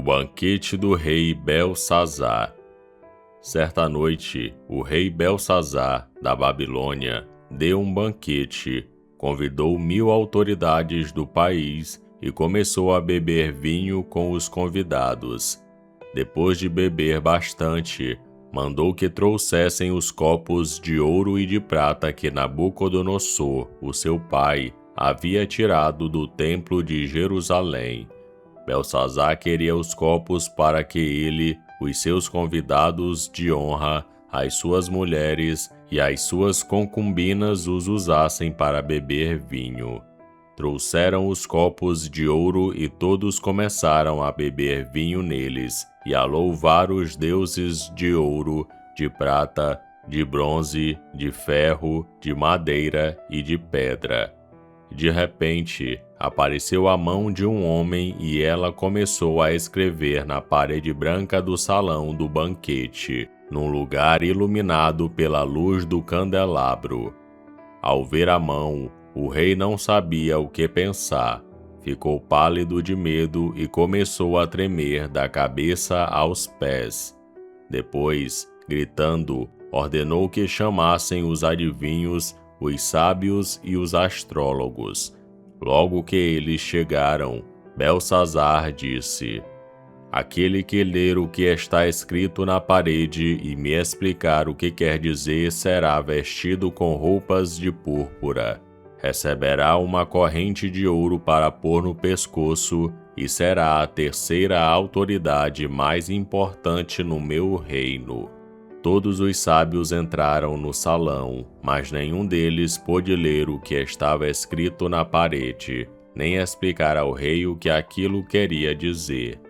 banquete do rei Belsazar. Certa noite, o rei Belsazar, da Babilônia, deu um banquete, convidou 1000 autoridades do país e começou a beber vinho com os convidados. Depois de beber bastante, mandou que trouxessem os copos de ouro e de prata que Nabucodonosor, o seu pai, havia tirado do templo de Jerusalém. Belsazar queria os copos para que ele, os seus convidados de honra, as suas mulheres e as suas concubinas os usassem para beber vinho. Trouxeram os copos de ouro e todos começaram a beber vinho neles e a louvar os deuses de ouro, de prata, de bronze, de ferro, de madeira e de pedra. De repente, apareceu a mão de um homem e ela começou a escrever na parede branca do salão do banquete, num lugar iluminado pela luz do candelabro. Ao ver a mão, o rei não sabia o que pensar. Ficou pálido de medo e começou a tremer da cabeça aos pés. Depois, gritando, ordenou que chamassem os adivinhos, os sábios e os astrólogos. Logo que eles chegaram, Belsazar disse: "Aquele que ler o que está escrito na parede e me explicar o que quer dizer será vestido com roupas de púrpura. Receberá uma corrente de ouro para pôr no pescoço e será a terceira autoridade mais importante no meu reino." Todos os sábios entraram no salão, mas nenhum deles pôde ler o que estava escrito na parede, nem explicar ao rei o que aquilo queria dizer.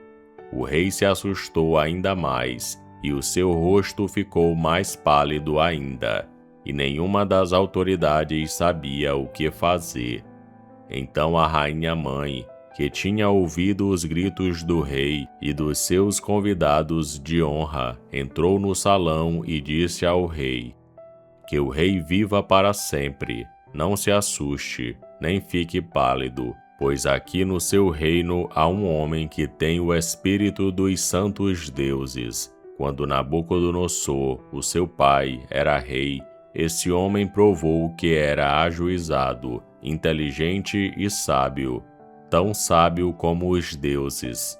O rei se assustou ainda mais, e o seu rosto ficou mais pálido ainda, e nenhuma das autoridades sabia o que fazer. Então a rainha-mãe, que tinha ouvido os gritos do rei e dos seus convidados de honra, entrou no salão e disse ao rei: "Que o rei viva para sempre, não se assuste, nem fique pálido, pois aqui no seu reino há um homem que tem o espírito dos santos deuses. Quando Nabucodonosor, o seu pai, era rei, esse homem provou que era ajuizado, inteligente e sábio, tão sábio como os deuses.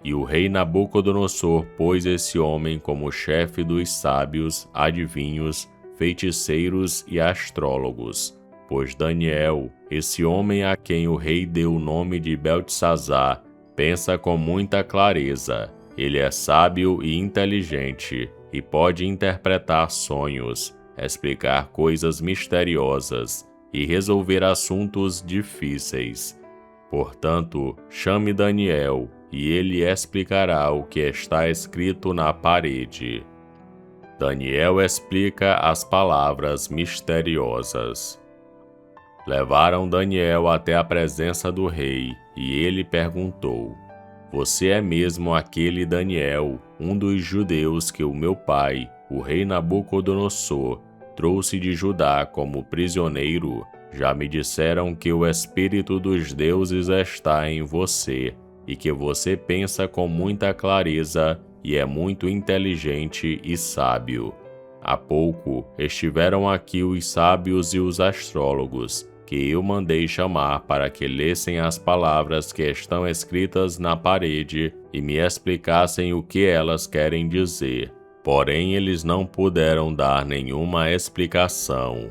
E o rei Nabucodonosor pôs esse homem como chefe dos sábios, adivinhos, feiticeiros e astrólogos. Pois Daniel, esse homem a quem o rei deu o nome de Beltesazar, pensa com muita clareza. Ele é sábio e inteligente, e pode interpretar sonhos, explicar coisas misteriosas e resolver assuntos difíceis. Portanto, chame Daniel, e ele explicará o que está escrito na parede." Daniel explica as palavras misteriosas. Levaram Daniel até a presença do rei, e ele perguntou: "Você é mesmo aquele Daniel, um dos judeus que o meu pai, o rei Nabucodonosor, trouxe de Judá como prisioneiro? Já me disseram que o espírito dos deuses está em você, e que você pensa com muita clareza e é muito inteligente e sábio. Há pouco estiveram aqui os sábios e os astrólogos, que eu mandei chamar para que lessem as palavras que estão escritas na parede e me explicassem o que elas querem dizer. Porém, eles não puderam dar nenhuma explicação.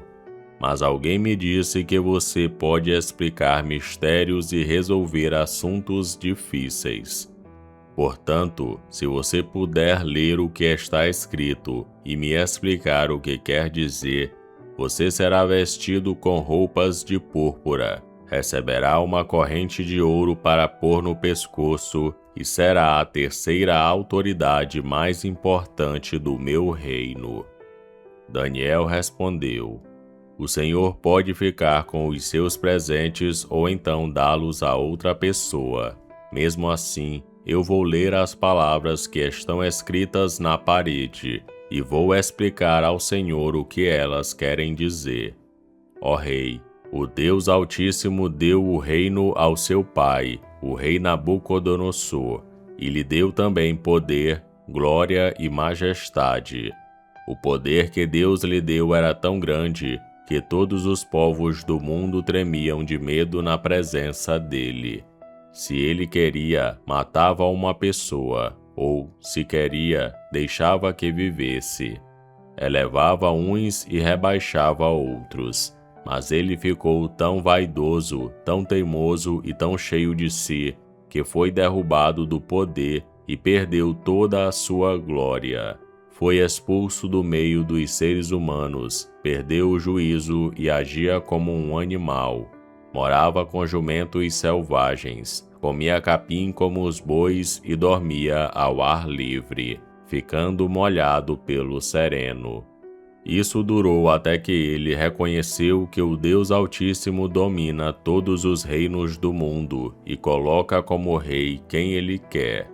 Mas alguém me disse que você pode explicar mistérios e resolver assuntos difíceis. Portanto, se você puder ler o que está escrito e me explicar o que quer dizer, você será vestido com roupas de púrpura, receberá uma corrente de ouro para pôr no pescoço e será a terceira autoridade mais importante do meu reino." Daniel respondeu: "O Senhor pode ficar com os seus presentes ou então dá-los a outra pessoa. Mesmo assim, eu vou ler as palavras que estão escritas na parede e vou explicar ao Senhor o que elas querem dizer. Ó rei, o Deus Altíssimo deu o reino ao seu pai, o rei Nabucodonosor. e lhe deu também poder, glória e majestade. O poder que Deus lhe deu era tão grande que todos os povos do mundo tremiam de medo na presença dele. Se ele queria, matava uma pessoa, ou, se queria, deixava que vivesse. Elevava uns e rebaixava outros, mas ele ficou tão vaidoso, tão teimoso e tão cheio de si, que foi derrubado do poder e perdeu toda a sua glória. Foi expulso do meio dos seres humanos, perdeu o juízo e agia como um animal. Morava com jumentos selvagens, comia capim como os bois e dormia ao ar livre, ficando molhado pelo sereno. Isso durou até que ele reconheceu que o Deus Altíssimo domina todos os reinos do mundo e coloca como rei quem ele quer.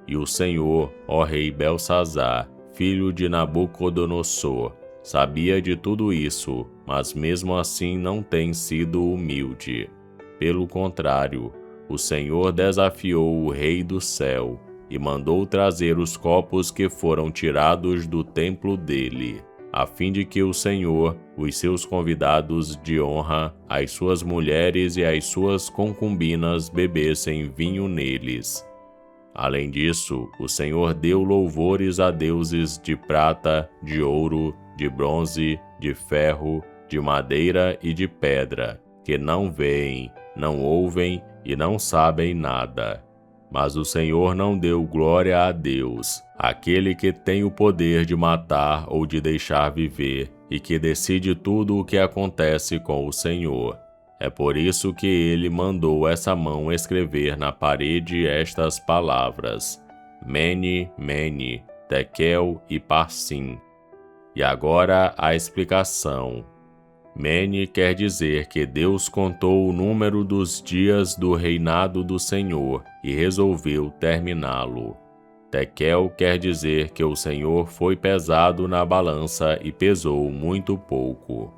E o Senhor, ó rei Belsazar, filho de Nabucodonosor, sabia de tudo isso, mas mesmo assim não tem sido humilde. Pelo contrário, o Senhor desafiou o Rei do céu e mandou trazer os copos que foram tirados do templo dele, a fim de que o Senhor, os seus convidados de honra, as suas mulheres e as suas concubinas bebessem vinho neles. Além disso, o Senhor deu louvores a deuses de prata, de ouro, de bronze, de ferro, de madeira e de pedra, que não veem, não ouvem e não sabem nada. Mas o Senhor não deu glória a Deus, aquele que tem o poder de matar ou de deixar viver, e que decide tudo o que acontece com o Senhor. É por isso que ele mandou essa mão escrever na parede estas palavras: Mene, Mene, Tekel e Parsim. E agora a explicação. Mene quer dizer que Deus contou o número dos dias do reinado do Senhor e resolveu terminá-lo. Tekel quer dizer que o Senhor foi pesado na balança e pesou muito pouco.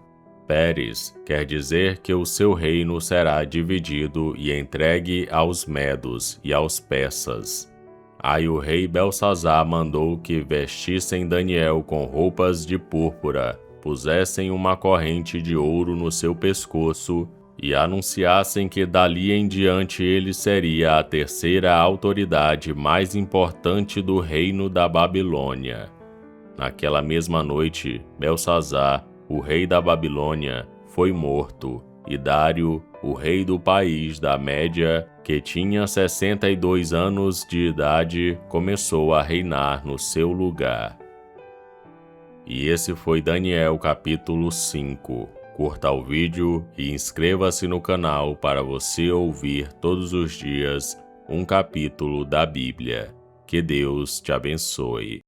Pérez quer dizer que o seu reino será dividido e entregue aos medos e aos persas. Aí o rei Belsazar mandou que vestissem Daniel com roupas de púrpura, pusessem uma corrente de ouro no seu pescoço e anunciassem que dali em diante ele seria a terceira autoridade mais importante do reino da Babilônia. Naquela mesma noite, Belsazar, o rei da Babilônia, foi morto, e Dário, o rei do país da Média, que tinha 62 anos de idade, começou a reinar no seu lugar. E esse foi Daniel capítulo 5. Curta o vídeo e inscreva-se no canal para você ouvir todos os dias um capítulo da Bíblia. Que Deus te abençoe.